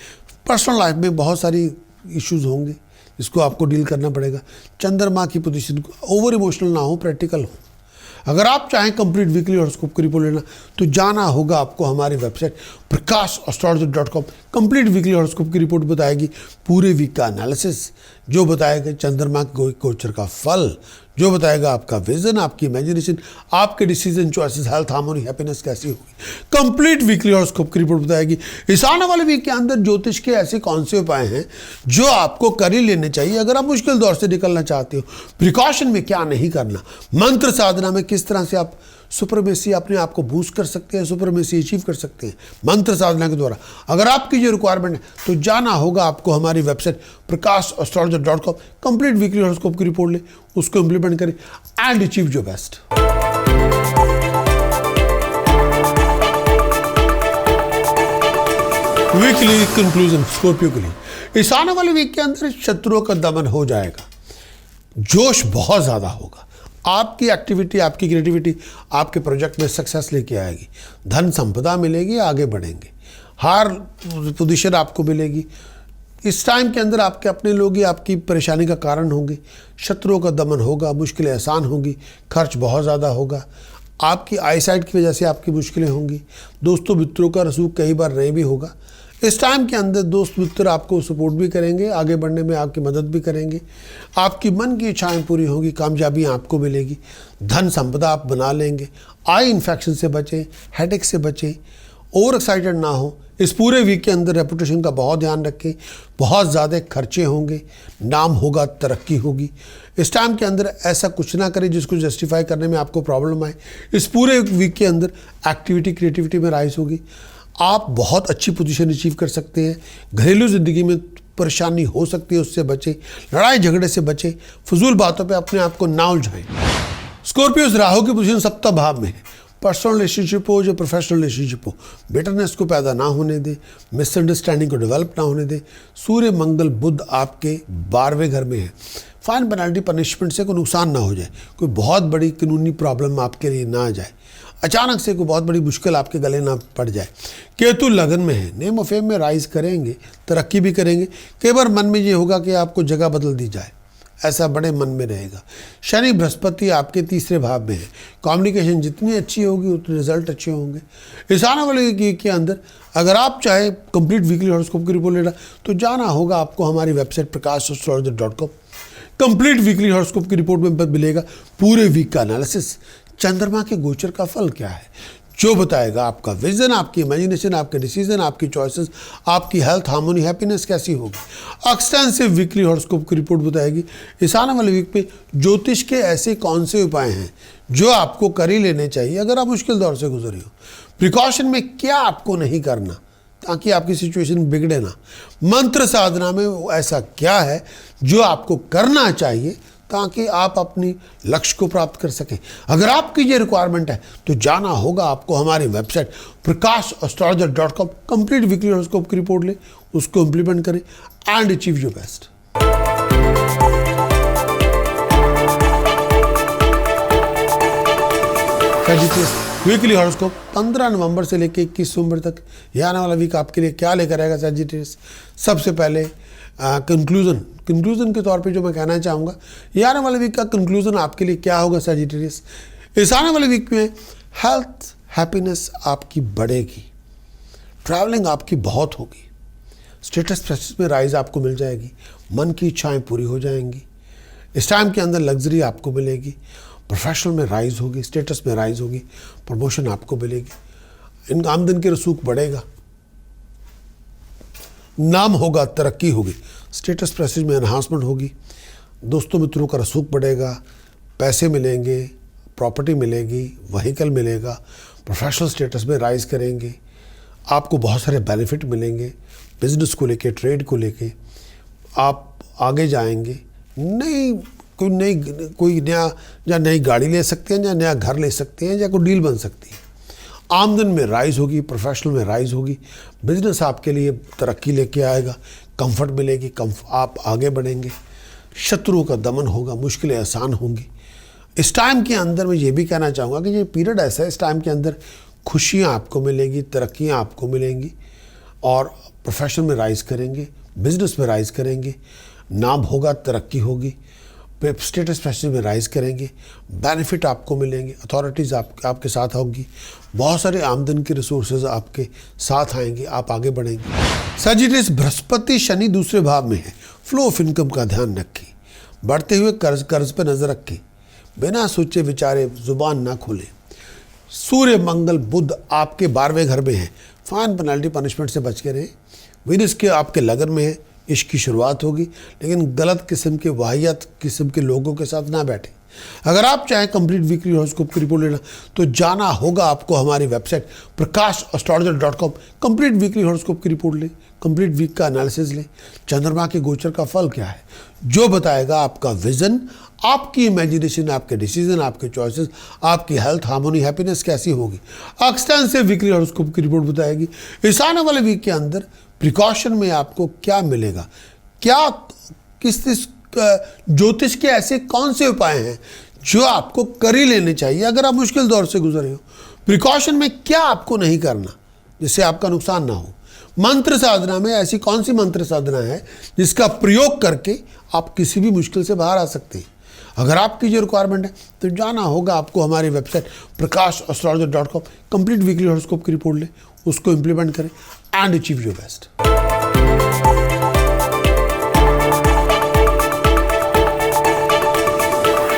पर्सनल लाइफ में बहुत सारी इश्यूज होंगे इसको आपको डील करना पड़ेगा। चंद्रमा की पोजीशन, ओवर इमोशनल ना हो, प्रैक्टिकल हो। अगर आप चाहें कंप्लीट वीकली हॉरोस्कोप की रिपोर्ट लेना तो जाना होगा आपको हमारी website prakash.astrologer.com। Complete weekly horoscope की रिपोर्ट बताएगी पूरे वीक का एनालिसिस, जो बताएगा चंद्रमा के गोचर का फल, जो बताएगा आपका विजन, आपकी इमेजिनेशन, आपके decision, choices, health, harmony, happiness कैसी होगी। कंप्लीट वीकली हॉरोस्कोप की रिपोर्ट बताएगी इस आने वाले वीक के अंदर ज्योतिष के ऐसे कौन से उपाय हैं जो आपको कर ही लेने चाहिए अगर आप मुश्किल दौर से निकलना चाहते हो। प्रिकॉशन में क्या नहीं करना, मंत्र साधना में किस तरह से आप सुपरमेसी अपने आप को बूस्ट कर सकते हैं, सुपरमेसी अचीव कर सकते हैं मंत्र साधना के द्वारा। अगर आपकी जो रिक्वायरमेंट है तो जाना होगा आपको हमारी website prakash.astrologer.com। Complete weekly horoscope की रिपोर्ट ले, उसको इंप्लीमेंट करें and achieve your best. Weekly conclusion Scorpio के लिए इस आने वाले वीक के अंदर शत्रुओं का दमन हो जाएगा, जोश बहुत ज्यादा होगा, आपकी एक्टिविटी, आपकी क्रिएटिविटी आपके प्रोजेक्ट में सक्सेस लेके आएगी, धन संपदा मिलेगी, आगे बढ़ेंगे, हार पोजीशन आपको मिलेगी। इस टाइम के अंदर आपके अपने लोग ही आपकी परेशानी का कारण होंगे, शत्रुओं का दमन होगा, मुश्किलें आसान होंगी, खर्च बहुत ज़्यादा होगा, आपकी आईसाइट की वजह से आपकी मुश्किलें होंगी, दोस्तों मित्रों का रसूख कई बार नहीं भी होगा। इस टाइम के अंदर दोस्त मित्र आपको सपोर्ट भी करेंगे, आगे बढ़ने में आपकी मदद भी करेंगे, आपकी मन की इच्छाएं पूरी होंगी, कामयाबी आपको मिलेगी, धन संपदा आप बना लेंगे। आई इन्फेक्शन से बचें, हेडेक से बचें, ओवर एक्साइटेड ना हो। इस पूरे वीक के अंदर रेपुटेशन का बहुत ध्यान रखें, बहुत ज़्यादा खर्चे होंगे, नाम होगा, तरक्की होगी। इस टाइम के अंदर ऐसा कुछ ना करें जिसको जस्टिफाई करने में आपको प्रॉब्लम आए। इस पूरे वीक के अंदर एक्टिविटी, क्रिएटिविटी में राइज होगी, आप बहुत अच्छी पोजीशन अचीव कर सकते हैं। घरेलू ज़िंदगी में परेशानी हो सकती है, उससे बचें, लड़ाई झगड़े से बचें, फजूल बातों पे अपने आप को ना उलझाएं। स्कॉर्पियोज राहु की पोजीशन सप्तम भाव में है। पर्सनल रिलेशनशिप हो, जो प्रोफेशनल रिलेशनशिप हो, बिटरनेस को पैदा ना होने दे, मिसअंडरस्टैंडिंग को डेवलप ना होने दे। सूर्य मंगल बुध आपके 12वें घर में है। फाइन पेनल्टी पनिशमेंट से कोई नुकसान ना हो जाए, कोई बहुत बड़ी कानूनी प्रॉब्लम आपके लिए ना आ जाए, अचानक से कोई बहुत बड़ी मुश्किल आपके गले ना पड़ जाए। केतु लगन में है, नेम ऑफ फेम में राइज करेंगे, तरक्की भी करेंगे। कई बार मन में ये होगा कि आपको जगह बदल दी जाए, ऐसा बड़े मन में रहेगा। शनि बृहस्पति आपके 3रे भाव में है। कम्युनिकेशन जितनी अच्छी होगी उतने रिजल्ट अच्छे होंगे। इस आने वाले वीक के अंदर अगर आप चाहे कंप्लीट वीकली हॉरोस्कोप की रिपोर्ट लेना तो जाना होगा आपको हमारी website prakash.astrologer.com। Complete weekly horoscope की रिपोर्ट में मिलेगा पूरे वीक का एनालिसिस, चंद्रमा के गोचर का फल क्या है, जो बताएगा आपका विजन, आपकी इमेजिनेशन, आपके डिसीजन, आपकी चॉइसेस, आपकी हेल्थ, हार्मोनी, हैप्पीनेस कैसी होगी। एक्सटेंसिव वीकली हॉरोस्कोप की रिपोर्ट बताएगी इस आने वाले वीक पे ज्योतिष के ऐसे कौन से उपाय हैं जो आपको कर ही लेने चाहिए अगर आप मुश्किल दौर से गुजरे हो। प्रिकॉशन में क्या आपको नहीं करना ताकि आपकी सिचुएशन बिगड़े ना। मंत्र साधना में ऐसा क्या है जो आपको करना चाहिए ताकि आप अपनी लक्ष्य को प्राप्त कर सकें। अगर आपकी ये रिक्वायरमेंट है तो जाना होगा आपको हमारी website prakash.astrologer.com। Complete weekly horoscope की रिपोर्ट ले, उसको इंप्लीमेंट करें and achieve your best. Weekly horoscope 15 नवंबर से लेकर 21 नवंबर तक यह आने वाला वीक आपके लिए क्या लेकर आएगा सैजिटेरियस। सबसे पहले कंक्लूजन के तौर पे जो मैं कहना चाहूँगा, ये आने वाले वीक का कंक्लूजन आपके लिए क्या होगा सैजिटेरियस। इस आने वाले वीक में हेल्थ, हैप्पीनेस आपकी बढ़ेगी, ट्रैवलिंग आपकी बहुत होगी, स्टेटस प्रेस्टीज में राइज आपको मिल जाएगी, मन की इच्छाएं पूरी हो जाएंगी। इस टाइम के अंदर लग्जरी आपको मिलेगी, प्रोफेशनल में राइज होगी, स्टेटस में राइज होगी, प्रमोशन आपको मिलेगी, इन आमदन के रसूख बढ़ेगा, नाम होगा, तरक्की होगी, स्टेटस प्रेस्टीज में एनहांसमेंट होगी, दोस्तों मित्रों का रसूख बढ़ेगा, पैसे मिलेंगे, प्रॉपर्टी मिलेगी, व्हीकल मिलेगा, प्रोफेशनल स्टेटस में राइज करेंगे, आपको बहुत सारे बेनिफिट मिलेंगे, बिजनेस को लेके, ट्रेड को लेके आप आगे जाएंगे, कोई नया या नई गाड़ी ले सकते हैं, या नया घर ले सकते हैं, या कोई डील बन सकती है, आमदन में राइज होगी, प्रोफेशनल में राइज होगी, बिजनेस आपके लिए तरक्की लेके आएगा, कंफर्ट मिलेगी, आप आगे बढ़ेंगे, शत्रुओं का दमन होगा, मुश्किलें आसान होंगी। इस टाइम के अंदर मैं ये भी कहना चाहूँगा कि ये पीरियड ऐसा है, इस टाइम के अंदर खुशियाँ आपको मिलेंगी, तरक्कियाँ आपको मिलेंगी और प्रोफेशन में राइज करेंगे, बिजनेस में राइज करेंगे, नाम होगा, तरक्की होगी, स्टेटस प्रेस्टीज में राइज करेंगे, बेनिफिट आपको मिलेंगे, अथॉरिटीज़ आपके साथ होंगी, बहुत सारे आमदन के रिसोर्सेज आपके साथ आएंगे, आप आगे बढ़ेंगे। सजिटेरियस, बृहस्पति शनि दूसरे भाव में है, फ्लो ऑफ इनकम का ध्यान रखें, बढ़ते हुए कर्ज पर नजर रखें, बिना सोचे विचारे जुबान ना खोलें। सूर्य मंगल बुध आपके 12वें घर में है, फाइन पेनल्टी पनिशमेंट से बच के रहें। वीनस के आपके लगन में है, इश्क की शुरुआत होगी, लेकिन गलत किस्म के वाहियात किस्म के लोगों के साथ ना बैठे। अगर आप चाहें कंप्लीट वीकली हॉरोस्कोप की रिपोर्ट लेना तो जाना होगा आपको हमारी website prakash.astrologer.com। Complete weekly horoscope की रिपोर्ट लें, कंप्लीट वीक का एनालिसिस लें, चंद्रमा के गोचर का फल क्या है, जो बताएगा आपका विजन, आपकी इमेजिनेशन, आपके डिसीजन, आपके चॉइसेस, आपकी हेल्थ, हार्मोनी, हैप्पीनेस कैसी होगी। एक्सटेंसिव वीकली हॉरोस्कोप की रिपोर्ट बताएगी इस आने वाले वीक के अंदर प्रिकॉशन में आपको क्या मिलेगा, क्या किस ज्योतिष के ऐसे कौन से उपाय हैं जो आपको कर ही लेने चाहिए अगर आप मुश्किल दौर से गुजर रहे हो। प्रिकॉशन में क्या आपको नहीं करना जिससे आपका नुकसान ना हो। मंत्र साधना में ऐसी कौन सी मंत्र साधना है जिसका प्रयोग करके आप किसी भी मुश्किल से बाहर आ सकते हैं। अगर आपकी जो रिक्वायरमेंट है तो जाना होगा आपको हमारी website prakash.astrologer.com। Complete weekly horoscope की रिपोर्ट लें, उसको इंप्लीमेंट करें and achieve your best.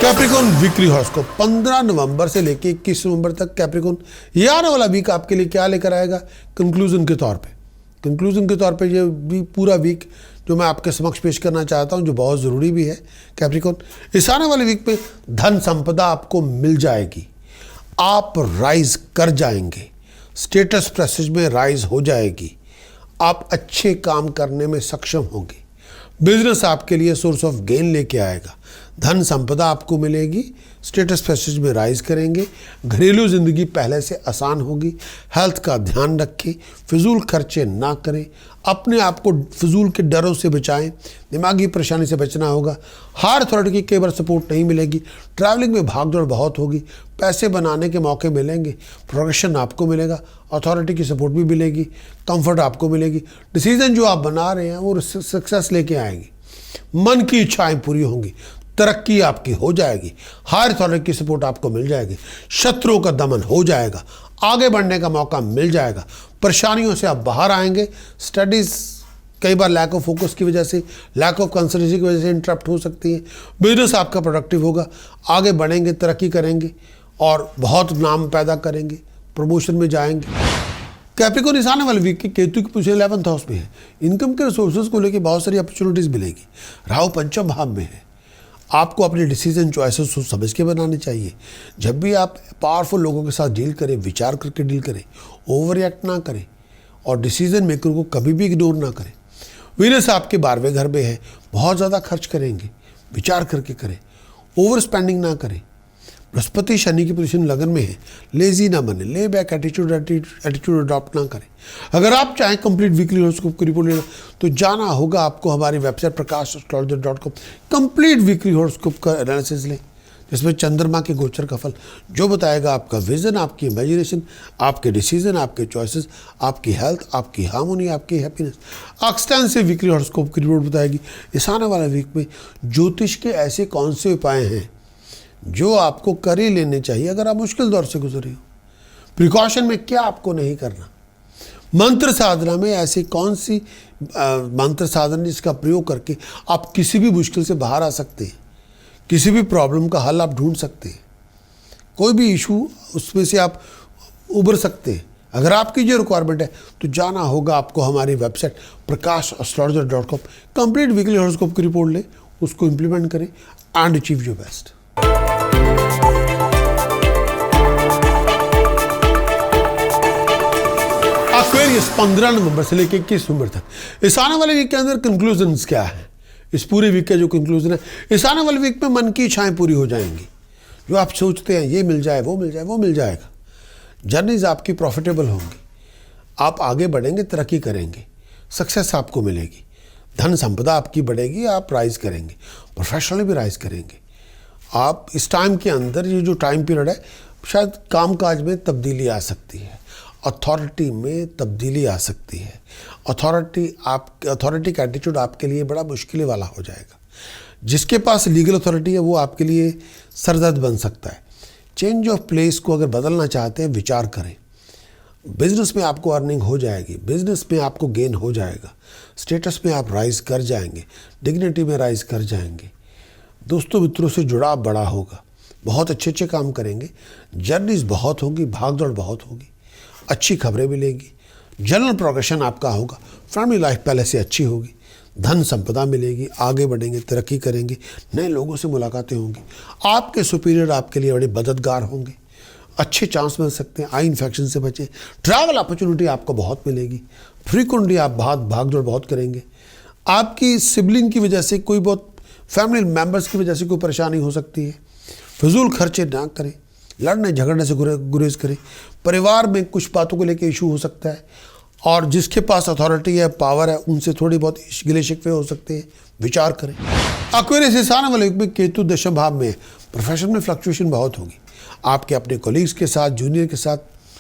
Capricorn weekly horoscope 15 नवंबर से लेकर 21 नवंबर तक कैप्रिकॉर्न ये आने वाला वीक आपके लिए क्या लेकर आएगा। कंक्लूजन के तौर पे ये भी पूरा वीक जो मैं आपके समक्ष पेश करना चाहता हूं, जो बहुत ज़रूरी भी है। कैप्रिकॉर्न इस आने वाले वीक पे धन संपदा आपको मिल जाएगी, आप राइज कर जाएंगे, स्टेटस प्रेस्टीज में राइज हो जाएगी, आप अच्छे काम करने में सक्षम होंगे, बिजनेस आपके लिए सोर्स ऑफ गेन लेके आएगा, धन संपदा आपको मिलेगी, स्टेटस प्रेस्टीज में राइज करेंगे, घरेलू ज़िंदगी पहले से आसान होगी। हेल्थ का ध्यान रखें, फिजूल खर्चे ना करें, अपने आप को फिजूल के डरों से बचाएं, दिमागी परेशानी से बचना होगा। हायर अथॉरिटी की कई बार सपोर्ट नहीं मिलेगी, ट्रैवलिंग में भागदौड़ बहुत होगी, पैसे बनाने के मौके मिलेंगे, प्रोग्रेशन आपको मिलेगा, अथॉरिटी की सपोर्ट भी मिलेगी, कंफर्ट आपको मिलेगी, डिसीजन जो आप बना रहे हैं वो सक्सेस लेके आएंगे, मन की इच्छाएं पूरी होंगी, तरक्की आपकी हो जाएगी, हायर अथॉरिटी की सपोर्ट आपको मिल जाएगी, शत्रुओं का दमन हो जाएगा, आगे बढ़ने का मौका मिल जाएगा, परेशानियों से आप बाहर आएंगे। स्टडीज़ कई बार लैक ऑफ फोकस की वजह से, लैक ऑफ कंसंट्रेशन की वजह से इंटरप्ट हो सकती है। बिजनेस आपका प्रोडक्टिव होगा, आगे बढ़ेंगे, तरक्की करेंगे और बहुत नाम पैदा करेंगे, प्रमोशन में जाएंगे। कैप्रिकॉर्न इस आने वाले वीक के केतु की पोजीशन 11th हाउस में है, इनकम के रिसोर्सेज को लेकर बहुत सारी अपॉर्चुनिटीज़ मिलेगी। राहु पंचम भाव में है, आपको अपने डिसीजन चॉइसेस सोच समझ के बनाने चाहिए। जब भी आप पावरफुल लोगों के साथ डील करें, विचार करके डील करें, ओवर रिएक्ट ना करें और डिसीजन मेकर को कभी भी इग्नोर ना करें। वीनस आपके 12वें घर में है, बहुत ज़्यादा खर्च करेंगे, विचार करके करें, ओवर स्पेंडिंग ना करें। बृहस्पति शनि की पोजीशन लगन में है, लेजी ना बने, ले बैक एटीट्यूड अडॉप्ट ना करें। अगर आप चाहें कंप्लीट वीकली हॉरोस्कोप की रिपोर्ट लेना तो जाना होगा आपको हमारी website prakash.astrologer.com। Complete weekly horoscope का एनालिसिस लें, जिसमें चंद्रमा के गोचर का फल जो बताएगा आपका विजन, आपकी इमेजिनेशन, आपके डिसीजन, आपके चॉइसेस, आपकी हेल्थ, आपकी हार्मोनी, आपकी हैप्पीनेस। एक्सटेंसिव वीकली हॉरोस्कोप की रिपोर्ट बताएगी इस आने वाले वीक में ज्योतिष के ऐसे कौन से उपाय हैं जो आपको कर ही लेने चाहिए अगर आप मुश्किल दौर से गुजरे हो। प्रिकॉशन में क्या आपको नहीं करना। मंत्र साधना में ऐसी कौन सी मंत्र साधना जिसका प्रयोग करके आप किसी भी मुश्किल से बाहर आ सकते हैं, किसी भी प्रॉब्लम का हल आप ढूंढ सकते हैं, कोई भी इशू उसमें से आप उभर सकते हैं। अगर आपकी जो रिक्वायरमेंट है तो जाना होगा आपको हमारी website prakash.astrologer.com। Complete weekly horoscope की रिपोर्ट लें, उसको इंप्लीमेंट करें and achieve your best. Aquarius 15 नवंबर से लेकर 21 नवंबर तक इस आने वाले वीक के अंदर कंक्लूजन्स क्या है। इस पूरे वीक का जो कंक्लूजन है, इस आने वाले वीक में मन की इच्छाएं पूरी हो जाएंगी। जो आप सोचते हैं ये मिल जाए, वो मिल जाए, वो मिल जाएगा। जर्नीज आपकी प्रॉफिटेबल होंगी, आप आगे बढ़ेंगे, तरक्की करेंगे, सक्सेस आपको मिलेगी, धन संपदा आपकी बढ़ेगी, आप राइज करेंगे, प्रोफेशनली भी राइज करेंगे। आप इस टाइम के अंदर ये जो टाइम पीरियड है शायद कामकाज में तब्दीली आ सकती है, अथॉरिटी में तब्दीली आ सकती है। अथॉरिटी का एटीट्यूड आपके लिए बड़ा मुश्किल वाला हो जाएगा। जिसके पास लीगल अथॉरिटी है वो आपके लिए सरदर्द बन सकता है। चेंज ऑफ प्लेस को अगर बदलना चाहते हैं, विचार करें। बिजनेस में आपको अर्निंग हो जाएगी, बिजनेस में आपको गेन हो जाएगा, स्टेटस में आप राइज कर जाएंगे, डिग्निटी में राइज कर जाएंगे, दोस्तों मित्रों से जुड़ाव बड़ा होगा, बहुत अच्छे अच्छे काम करेंगे, जर्नीज बहुत होगी, भागदौड़ बहुत होगी, अच्छी खबरें मिलेंगी, जनरल प्रोग्रेशन आपका होगा, फैमिली लाइफ पहले से अच्छी होगी, धन संपदा मिलेगी, आगे बढ़ेंगे, तरक्की करेंगे, नए लोगों से मुलाकातें होंगी, आपके सुपीरियर आपके लिए बड़े मददगार होंगे, अच्छे चांस मिल सकते हैं, आई इन्फेक्शन से बचें, ट्रैवल अपॉर्चुनिटी आपको बहुत मिलेगी, फ्रीक्वेंटली आप भागदौड़ बहुत करेंगे, आपकी सिबलिंग की वजह से कोई बहुत फैमिली मेम्बर्स की वजह से कोई परेशानी हो सकती है, फिजूल खर्चे ना करें, लड़ने झगड़ने से गुरेज करें, परिवार में कुछ बातों को लेकर इशू हो सकता है और जिसके पास अथॉरिटी है, पावर है, उनसे थोड़ी बहुत गिले शिकवे हो सकते हैं, विचार करें। एक्वेरियस इस आने वाले युग में केतु दशम भाव में, प्रोफेशन में फ्लक्चुएशन बहुत होगी, आपके अपने कोलीग्स के साथ, जूनियर के साथ,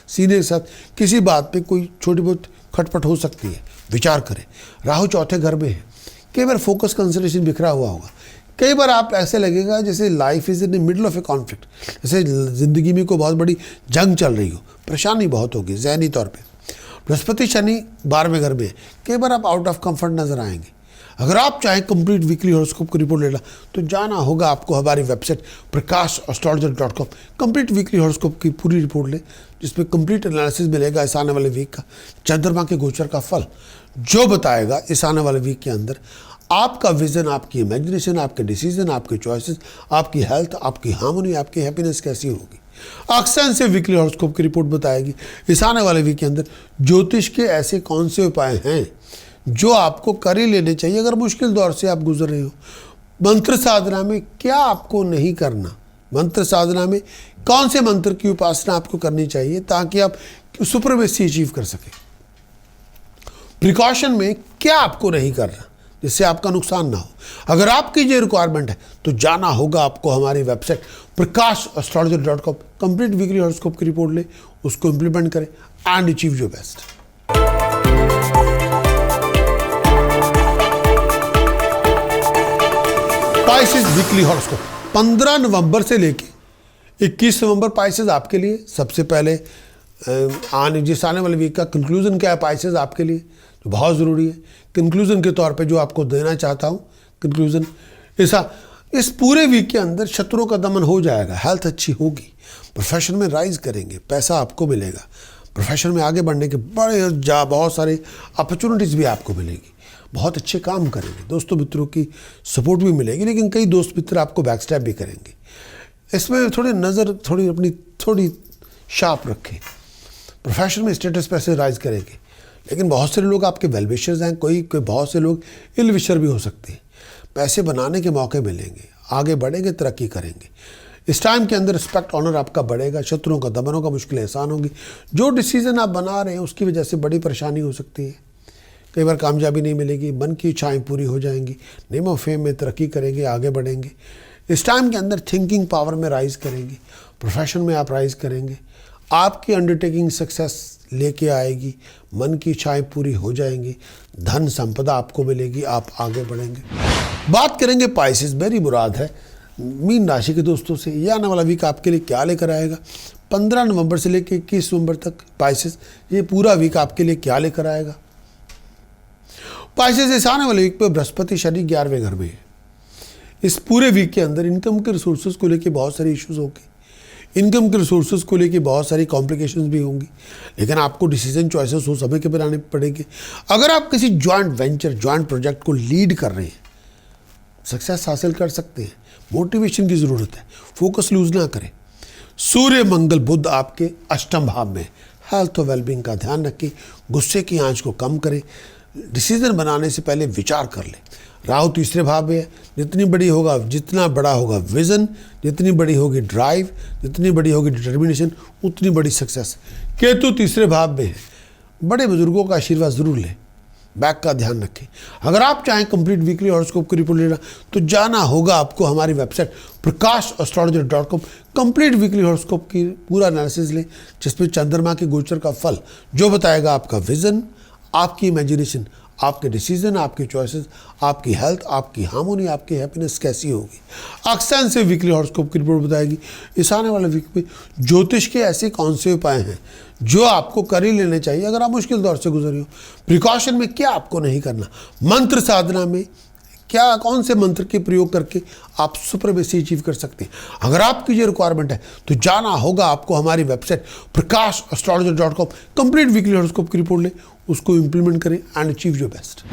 सीनियर के साथ किसी बात पे कोई छोटी बहुत खटपट हो सकती है, विचार करें। राहु चौथे घर में है, कई बार फोकस कंसंट्रेशन बिखरा हुआ होगा, कई बार आप ऐसे लगेगा जैसे life is in the middle of A conflict, जैसे ज़िंदगी में कोई बहुत बड़ी जंग चल रही हो, परेशानी बहुत होगी ज़हनी तौर पे। बृहस्पति शनि 12वें घर में, कई बार आप आउट ऑफ कंफर्ट नजर आएंगे। अगर आप चाहें कंप्लीट वीकली हॉरोस्कोप की रिपोर्ट लेना तो जाना होगा आपको हमारी website prakash.astrologer.com। Complete weekly horoscope की पूरी रिपोर्ट लें जिसमें कंप्लीट एनालिसिस मिलेगा इस आने वाले वीक का, चंद्रमा के गोचर का फल जो बताएगा इस आने वाले वीक के अंदर आपका विजन, आपकी इमेजिनेशन, आपके डिसीजन, आपके चॉइसेस, आपकी हेल्थ, आपकी हार्मोनी, आपकी हैप्पीनेस कैसी होगी। अक्सर से वीकली हॉरोस्कोप की रिपोर्ट बताएगी इस आने वाले वीक के अंदर ज्योतिष के ऐसे कौन से उपाय हैं जो आपको कर ही लेने चाहिए अगर मुश्किल दौर से आप गुजर रहे हो। मंत्र साधना में क्या आपको नहीं करना, मंत्र साधना में कौन से मंत्र की उपासना आपको करनी चाहिए ताकि आप सुपरमेसी अचीव कर सकें। प्रिकॉशन में क्या आपको नहीं करना जिससे आपका नुकसान ना हो। अगर आपकी ये रिक्वायरमेंट है तो जाना होगा आपको हमारी website prakash.astrologer.com। Complete weekly horoscope की रिपोर्ट ले, उसको इंप्लीमेंट करें and achieve your best. Pisces weekly horoscope 15 नवंबर से लेके 21 नवंबर पाइसेस आपके लिए सबसे पहले जिस आने वाले वीक का कंक्लूजन क्या है पाइसेस आपके लिए तो बहुत ज़रूरी है। कंक्लूजन के तौर पे जो आपको देना चाहता हूँ कंक्लूजन, इस पूरे वीक के अंदर शत्रुओं का दमन हो जाएगा, हेल्थ अच्छी होगी, प्रोफेशन में राइज करेंगे, पैसा आपको मिलेगा, प्रोफेशन में आगे बढ़ने के बहुत सारे अपॉर्चुनिटीज़ भी आपको मिलेगी, बहुत अच्छे काम करेंगे, दोस्तों मित्रों की सपोर्ट भी मिलेगी, लेकिन कई दोस्त मित्र आपको बैकस्टैप भी करेंगे। इसमें थोड़ी नज़र थोड़ी शार्प रखें। प्रोफेशन में स्टेटस पैसे राइज करेंगे, लेकिन बहुत सारे लोग आपके वेल विशर्स हैं, कोई बहुत से लोग इल विशर भी हो सकते हैं। पैसे बनाने के मौके मिलेंगे, आगे बढ़ेंगे, तरक्की करेंगे। इस टाइम के अंदर रिस्पेक्ट ऑनर आपका बढ़ेगा, शत्रुओं का दमन होगा, मुश्किलें आसान होंगी। जो डिसीजन आप बना रहे हैं उसकी वजह से बड़ी परेशानी हो सकती है, कई बार कामयाबी नहीं मिलेगी, मन की इच्छाएं पूरी हो जाएंगी, नेम ऑफ फेम में तरक्की करेंगे, आगे बढ़ेंगे। इस टाइम के अंदर थिंकिंग पावर में राइज करेंगे, प्रोफेशन में आप राइज करेंगे, आपकी अंडरटेकिंग सक्सेस लेके आएगी, मन की इच्छाएं पूरी हो जाएंगी, धन संपदा आपको मिलेगी, आप आगे बढ़ेंगे। बात करेंगे पाइसेस, मेरी मुराद है मीन राशि के दोस्तों से। यह आने वाला वीक आपके लिए क्या लेकर आएगा 15 नवंबर से लेकर 21 नवंबर तक पाइसेस, ये पूरा वीक आपके लिए क्या लेकर आएगा। पाइसेस इस आने वाले वीक पे बृहस्पति शनि 11वें घर में है। इस पूरे वीक के अंदर इनकम के रिसोर्सेज को लेकर बहुत सारी इश्यूज होंगी, इनकम के रिसोर्सेज को लेकर बहुत सारी कॉम्प्लिकेशंस भी होंगी, लेकिन आपको डिसीजन चॉइसेस हो समय के बनाने पड़ेंगे। अगर आप किसी जॉइंट वेंचर, जॉइंट प्रोजेक्ट को लीड कर रहे हैं, सक्सेस हासिल कर सकते हैं। मोटिवेशन की ज़रूरत है, फोकस लूज ना करें। सूर्य मंगल बुध आपके अष्टम भाव में, हेल्थ और वेलबींग का ध्यान रखें, गुस्से की आंच को कम करें, डिसीजन बनाने से पहले विचार कर लें। राहु तीसरे भाव में है, जितना बड़ा होगा विजन, जितनी बड़ी होगी ड्राइव, जितनी बड़ी होगी डिटर्मिनेशन, उतनी बड़ी सक्सेस। केतु तीसरे भाव में है, बड़े बुजुर्गों का आशीर्वाद ज़रूर लें, बैक का ध्यान रखें। अगर आप चाहें कंप्लीट वीकली हॉरोस्कोप की रिपोर्ट लेना तो जाना होगा आपको हमारी website prakash.astrologer.com। Complete weekly horoscope की पूरा एनालिसिस लें, जिसमें चंद्रमा के गोचर का फल जो बताएगा आपका विजन, आपकी इमेजिनेशन, आपके डिसीजन, आपके चॉइसेस, आपकी हेल्थ, आपकी हार्मोनी, आपकी हैप्पीनेस कैसी होगी। एक्सटेंसिव वीकली हॉरोस्कोप की रिपोर्ट बताएगी। इस आने वाले वीक में ज्योतिष के ऐसे कौन से उपाय हैं जो आपको कर ही लेने चाहिए अगर आप मुश्किल दौर से गुजर रही हो। प्रिकॉशन में क्या आपको नहीं करना, मंत्र साधना में क्या कौन से मंत्र के प्रयोग करके आप सुपरमेसी अचीव कर सकते हैं। अगर आपकी ये रिक्वायरमेंट है तो जाना होगा आपको हमारी website prakash.astrologer.com। Complete weekly horoscope की रिपोर्ट लें, उसको इंप्लीमेंट करें एंड अचीव योर बेस्ट।